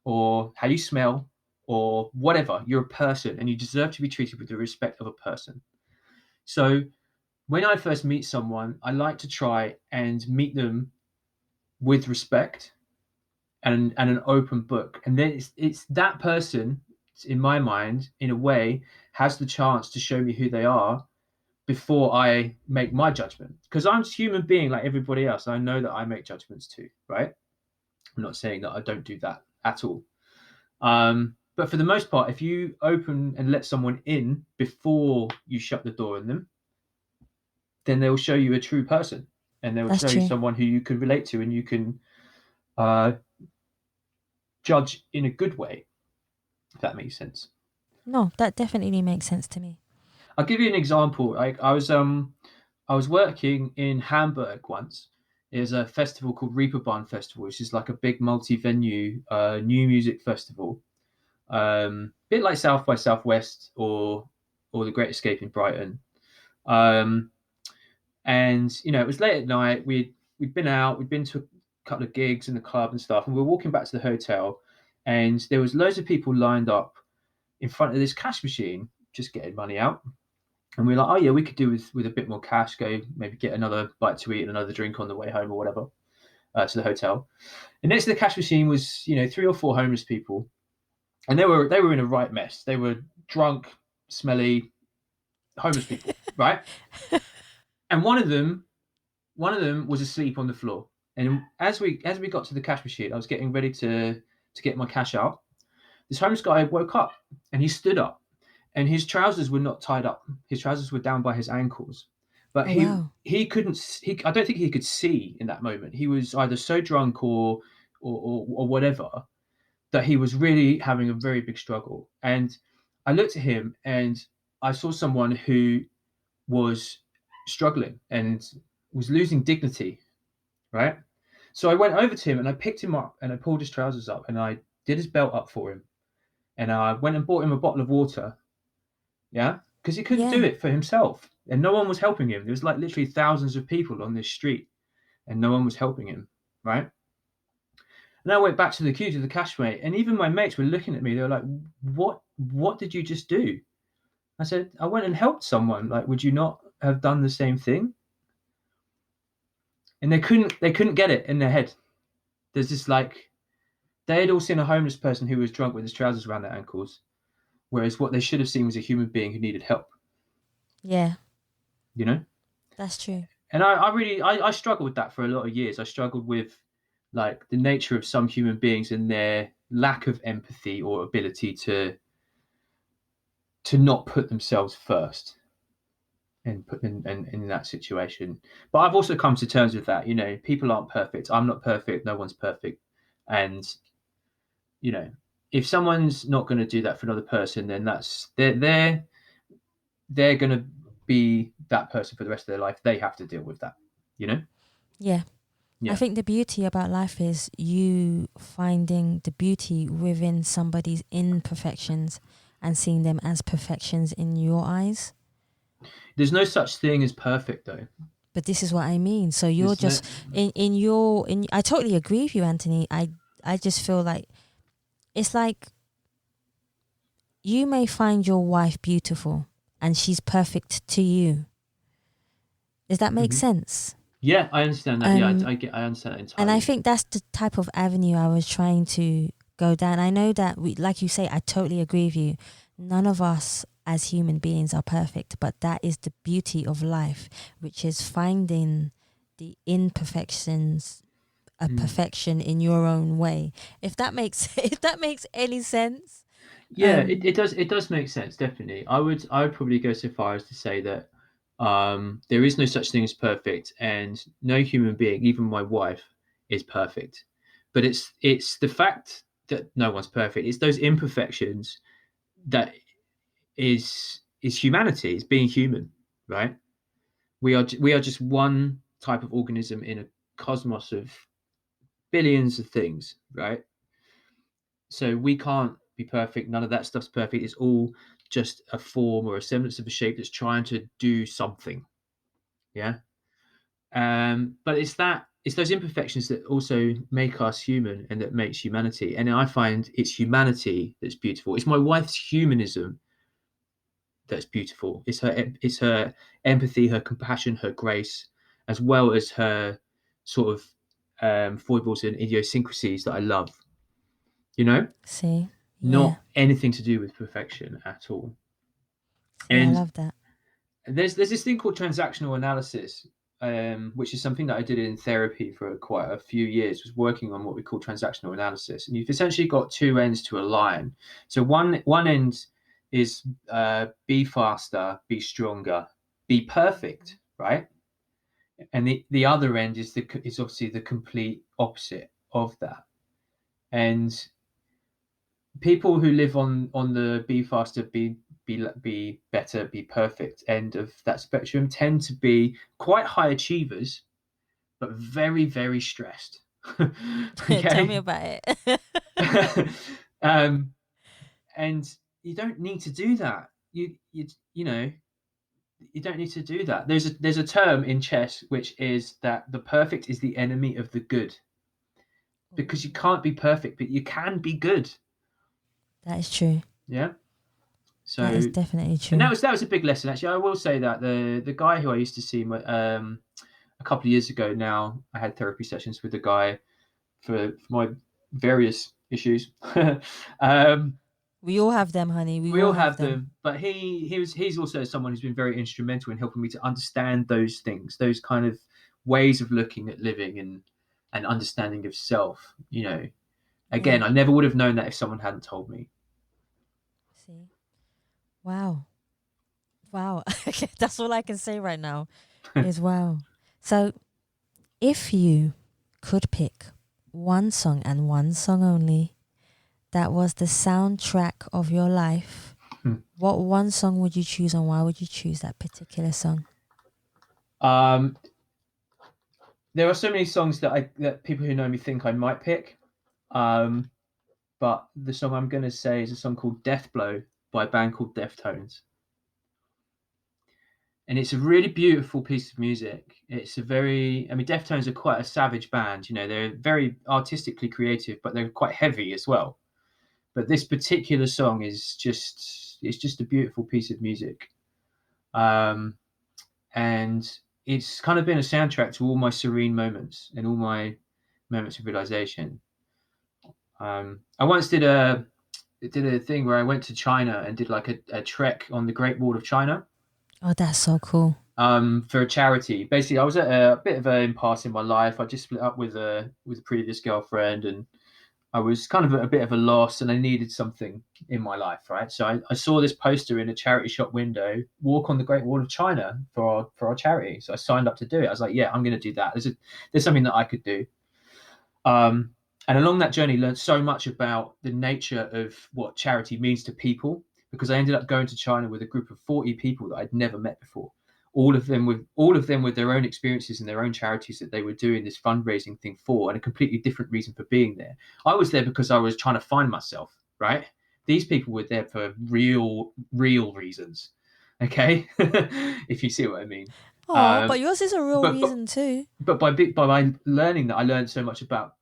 or how you smell or whatever, you're a person and you deserve to be treated with the respect of a person. So when I first meet someone, I like to try and meet them with respect and an open book, and then it's that person, in my mind, in a way, has the chance to show me who they are before I make my judgment. Because I'm a human being like everybody else. I know that I make judgments too, right? I'm not saying that I don't do that at all. But for the most part, if you open and let someone in before you shut the door on them, then they will show you a true person, and they will That's show you true. someone who you can relate to and you can uh, judge in a good way, if that makes sense. No, that definitely makes sense to me. I'll give you an example. I was working in Hamburg once. There's a festival called Reeperbahn Festival, which is like a big multi-venue new music festival, bit like South by Southwest or the Great Escape in Brighton. Um, and it was late at night. We'd been out. We'd been to a couple of gigs in the club and stuff, and we were walking back to the hotel, and there was loads of people lined up in front of this cash machine, just getting money out. And we were like, oh yeah, we could do with a bit more cash. Go maybe get another bite to eat and another drink on the way home or whatever to the hotel. And next to the cash machine was three or four homeless people, and they were in a right mess. They were drunk, smelly, homeless people, right? And one of them was asleep on the floor. And as we got to the cash machine, I was getting ready to get my cash out. This homeless guy woke up and he stood up, and his trousers were not tied up. His trousers were down by his ankles, but Oh he wow. he couldn't. I don't think he could see in that moment. He was either so drunk or whatever that he was really having a very big struggle. And I looked at him and I saw someone who was struggling and was losing dignity, right? So I went over to him and I picked him up and I pulled his trousers up and I did his belt up for him and I went and bought him a bottle of water, yeah, because he couldn't do Yeah. it for himself and no one was helping him. There was like literally thousands of people on this street and no one was helping him, right? And I went back to the queue to the cash mate, and even my mates were looking at me. They were like, "What did you just do?" I said, "I went and helped someone. Like, would you not have done the same thing?" And they couldn't get it in their head. There's this like they had all seen a homeless person who was drunk with his trousers around their ankles, whereas what they should have seen was a human being who needed help. Yeah, You know. that's true. And I really I struggled with that for a lot of years. I struggled with like the nature of some human beings and their lack of empathy or ability to not put themselves first and put in that situation. But I've also come to terms with that. People aren't perfect. I'm not perfect. No one's perfect. And you know, if someone's not going to do that for another person, then that's they're they're going to be that person for the rest of their life. They have to deal with that, you know? Yeah. I Yeah. think the beauty about life is you finding the beauty within somebody's imperfections and seeing them as perfections in your eyes. There's no such thing as perfect, though. But this is what I mean. So you're There's no. just in I totally agree with you, Anthony. I just feel like it's like you may find your wife beautiful and she's perfect to you. Does that make Mhm. sense? Yeah, I understand that. Yeah, Um, I understand that and I entirely. think that's the type of avenue I was trying to go down. I know that we, like you say, I totally agree with you. None of us as human beings are perfect, but that is the beauty of life, which is finding the imperfections, a Mm. perfection in your own way. If that makes if that makes any sense. Yeah, Um, it does make sense, definitely. I would probably go so far as to say that there is no such thing as perfect, and no human being, even my wife, is perfect. But it's the fact that no one's perfect. It's those imperfections that is humanity. It's being human, right? We are just one type of organism in a cosmos of billions of things, right? So we can't be perfect. None of that stuff's perfect. It's all just a form or a semblance of a shape that's trying to do something. Yeah. But it's those imperfections that also make us human and that makes humanity. And I find it's humanity that's beautiful. It's my wife's humanism that's beautiful. It's her empathy, her compassion, her grace, as well as her sort of foibles and idiosyncrasies that I love. You know, see, yeah, not anything to do with perfection at all. see, I And love that. there's this thing called transactional analysis, which is something that I did in therapy for quite a few years. Was working on what we call transactional analysis, and you've essentially got two ends to a line. So one end is be faster, be stronger, be perfect, right? And the other end is obviously the complete opposite of that. And people who live on the be faster, be better, be perfect end of that spectrum tend to be quite high achievers, but very very stressed. Tell me Okay. about it. um, and you don't need to do that. You know you don't need to do that. There's a term in chess which is that the perfect is the enemy of the good, because you Ooh, can't be perfect, but you can be good. that is true. Yeah. That is So, definitely and true. that was a big lesson actually. I will say that the guy who I used to see a couple of years ago now, I had therapy sessions with the guy for my various issues. um, We all have them, honey. We we all all have have them. them, but he's also someone who's been very instrumental in helping me to understand those things, those kind of ways of looking at living and understanding of self. You know, Yeah. again, I never would have known that if someone hadn't told me. See. Wow. Wow. Okay, that's all I can say right now is wow. So, if you could pick one song and one song only that was the soundtrack of your life, what one song would you choose and why would you choose that particular song? um, there are so many songs that people who know me think I might pick. Um, but the song I'm going to say is a song called Death Blow by a band called Deftones. And it's a really beautiful piece of music. It's a very, I mean, Deftones are quite a savage band. You know, they're very artistically creative, but they're quite heavy as well. But this particular song it's just a beautiful piece of music. Um, and it's kind of been a soundtrack to all my serene moments and all my moments of realization. I once did a thing where I went to China and did like a trek on the Great Wall of China, Oh, that's so cool. for a charity. Basically, I was at a bit of an impasse in my life. I just split up with a previous girlfriend, and I was kind of at a bit of a loss, and I needed something in my life, right? So I saw this poster in a charity shop window: "Walk on the Great Wall of China for our charity." So I signed up to do it. I was like, "Yeah, I'm going to do that. There's something that I could do." And along that journey, learned so much about the nature of what charity means to people. because I ended up going to China with a group of 40 people that I'd never met before. All of them with their own experiences and their own charities that they were doing this fundraising thing for, and a completely different reason for being there. I was there because I was trying to find myself, right? These people were there for real reasons. Okay, if you see what I mean. Oh, but Um, yours is a real but but reason too. but by learning that, I learned so much about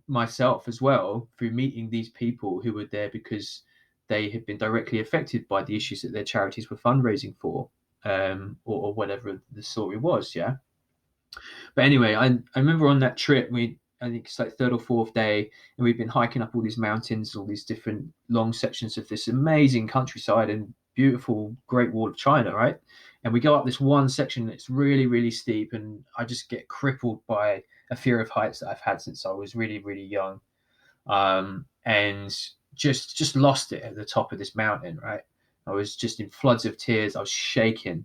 myself as well through meeting these people who were there because they had been directly affected by the issues that their charities were fundraising for, or whatever the story was. Yeah. But anyway, I remember on that trip, I think it's like third or fourth day, and we've been hiking up all these mountains, all these different long sections of this amazing countryside and beautiful Great Wall of China, right? And we go up this one section that's really, really steep, and I just get crippled by a fear of heights that I've had since I was really, really young, and just lost it at the top of this mountain, right? I was just in floods of tears. I was shaking,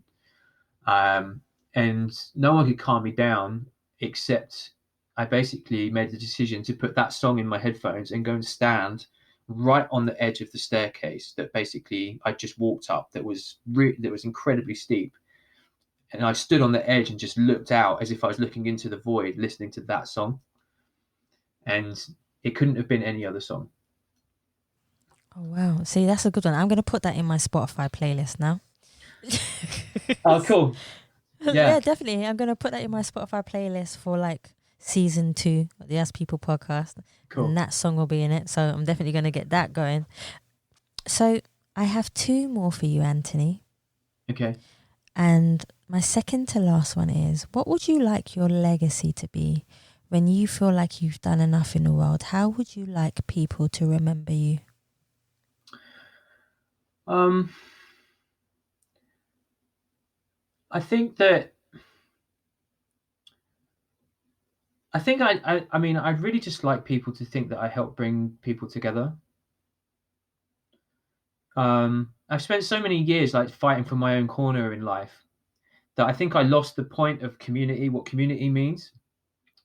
um, and no one could calm me down except I basically made the decision to put that song in my headphones and go and stand right on the edge of the staircase that basically I just walked up. That was incredibly steep, and I stood on the edge and just looked out as if I was looking into the void, listening to that song. And it couldn't have been any other song. Oh wow. See, that's a good one. I'm gonna put that in my Spotify playlist now. Oh, cool. Yeah, Yeah, definitely. I'm gonna put that in my Spotify playlist for like season 2 of the As People podcast. And cool. that song will be in it. So I'm definitely gonna get that going. So I have 2 more for you, Anthony. Okay. And my second to last one is, what would you like your legacy to be when you feel like you've done enough in the world? How would you like people to remember you? Um, I think that I mean, I'd really just like people to think that I help bring people together. I've spent so many years like fighting for my own corner in life that I think I lost the point of community, what community means.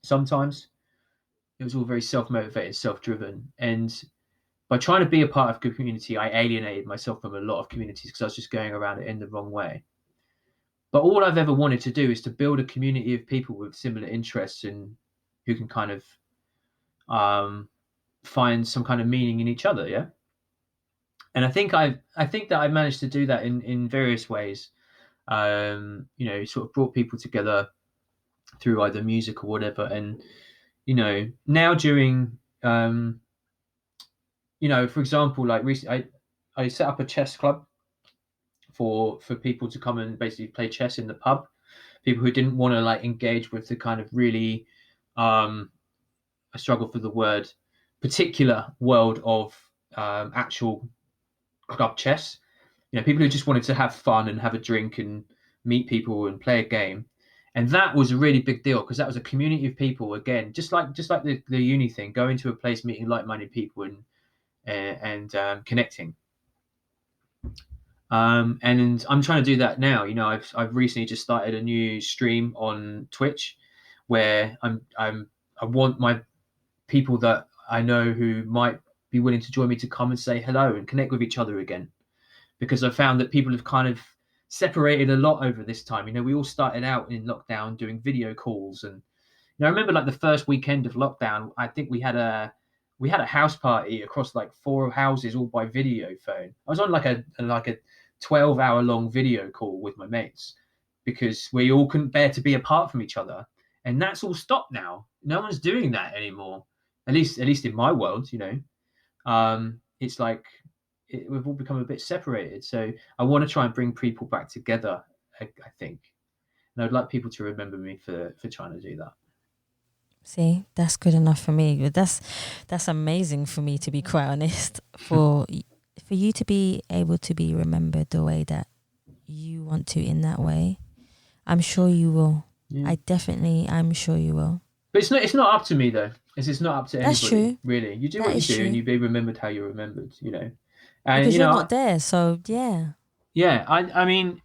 Sometimes it was all very self-motivated, self-driven, and by trying to be a part of a community, I alienated myself from a lot of communities because I was just going around it in the wrong way. But all I've ever wanted to do is to build a community of people with similar interests and who can kind of um, find some kind of meaning in each other. Yeah. And I think that I've managed to do that in various ways. Sort of brought people together through either music or whatever. And now during for example, like recently, I set up a chess club for people to come and basically play chess in the pub. People who didn't want to like engage with the kind of really I struggle for the word particular world of actual club chess. People who just wanted to have fun and have a drink and meet people and play a game. And that was a really big deal because that was a community of people again, just like the uni thing, going to a place, meeting like-minded people and connecting. And I'm trying to do that now. I've recently just started a new stream on Twitch where I want my people that I know who might be willing to join me to come and say hello and connect with each other again. Because I found that people have kind of separated a lot over this time. We all started out in lockdown doing video calls, and I remember like the first weekend of lockdown, I think we had a house party across like 4 houses, all by video phone. I was on like a 12-hour long video call with my mates because we all couldn't bear to be apart from each other, and that's all stopped now. No one's doing that anymore. At least in my world. It's like we've all become a bit separated. So I want to try and bring people back together. I think, and I'd like people to remember me for trying to do that. See, that's good enough for me. But that's amazing for me, to be quite honest. For you to be able to be remembered the way that you want to in that way, I'm sure you will. Yeah. I'm sure you will. But it's not up to me though. It's not up to That's anybody true. really. You do That what you is do, and true. you be remembered how you're remembered. And Because you're not there. So yeah. yeah, I mean,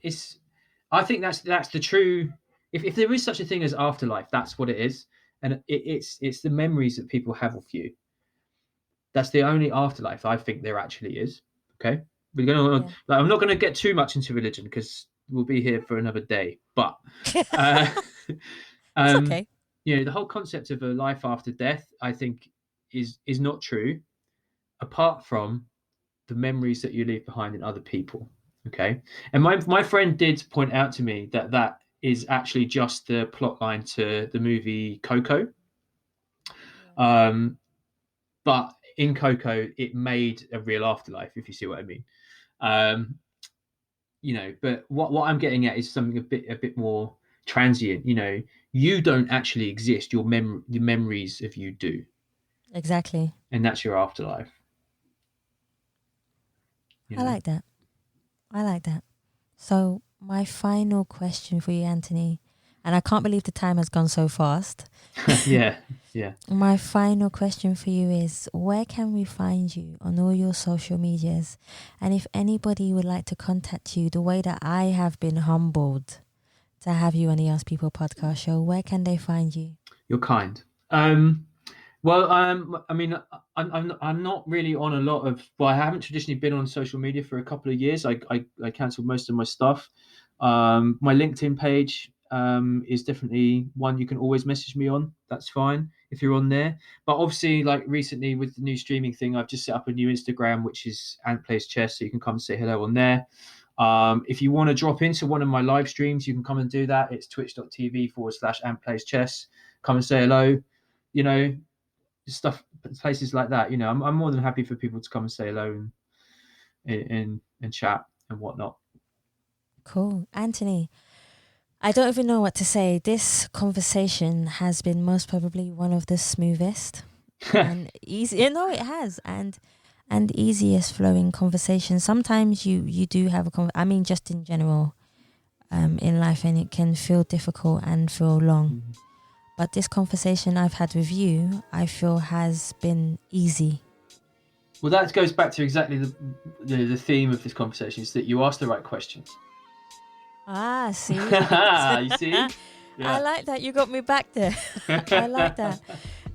I think that's the true. If there is such a thing as afterlife, that's what it is, and it's the memories that people have of you. That's the only afterlife I think there actually is. Okay. We're going on. Yeah. Like, I'm not going to get too much into religion because we'll be here for another day. But uh, It's um, okay. the whole concept of a life after death, I think, is not true, apart from the memories that you leave behind in other people. Okay, and my friend did point out to me that that is actually just the plot line to the movie Coco. Yeah. Um, but in Coco, it made a real afterlife, if you see what I mean. Um, but what I'm getting at is something a bit more transient. You don't actually exist. The memories of you do, Exactly. and that's your afterlife. You I know. like that. I like that. So, my final question for you, Anthony, and I can't believe the time has gone so fast. Yeah, yeah. My final question for you is, where can we find you on all your social medias? And if anybody would like to contact you the way that I have been humbled to have you on the Ask People podcast show, where can they find you? You're kind. Well, I mean, I'm not really on a lot of. Well, I haven't traditionally been on social media for a couple of years. I cancelled most of my stuff. My LinkedIn page is definitely one you can always message me on. That's fine if you're on there. But obviously, like recently with the new streaming thing, I've just set up a new Instagram, which is Ant Plays Chess, so you can come and say hello on there. If you want to drop into one of my live streams, you can come and do that. It's twitch.tv/Ant Plays Chess. Come and say hello. You know, stuff, places like that. I'm more than happy for people to come and say hello and chat and whatnot. Cool. Anthony, I don't even know what to say. This conversation has been most probably one of the smoothest and easy. You know, it has, and easiest flowing conversations. Sometimes you do have I mean, just in general, in life, and it can feel difficult and feel long. But this conversation I've had with you, I feel has been easy. Well, that goes back to exactly the theme of this conversation, is that you ask the right questions. See? You see? I Yeah. like that. You got me back there. I like that.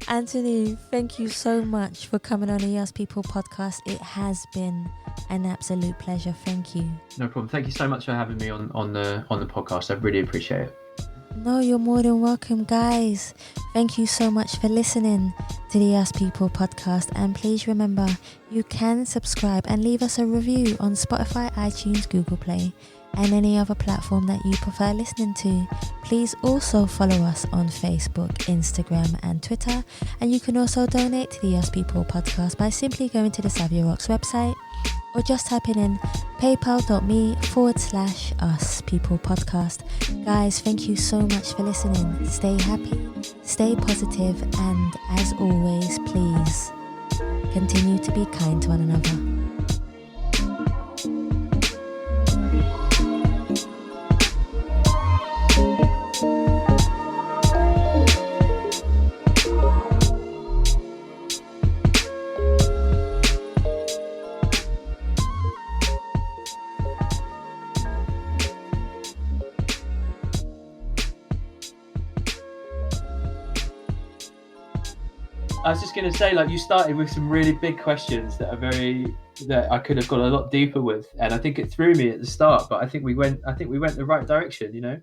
Anthony, thank you so much for coming on the Yes People podcast. It has been an absolute pleasure. Thank you. No problem. Thank you so much for having me on the podcast. I really appreciate it. No, you're more than welcome, guys. Thank you so much for listening to the Ask People podcast. And please remember, you can subscribe and leave us a review on Spotify, iTunes, Google Play, and any other platform that you prefer listening to. Please also follow us on Facebook, Instagram, and Twitter. And you can also donate to the Ask People podcast by simply going to the Savia Rocks website, or just typing in paypal.me/us people podcast. Guys, thank you so much for listening. Stay happy, stay positive, and as always, please continue to be kind to one another. I was just going to say, like, you started with some really big questions that I could have gone a lot deeper with, and I think it threw me at the start, but I think we went the right direction.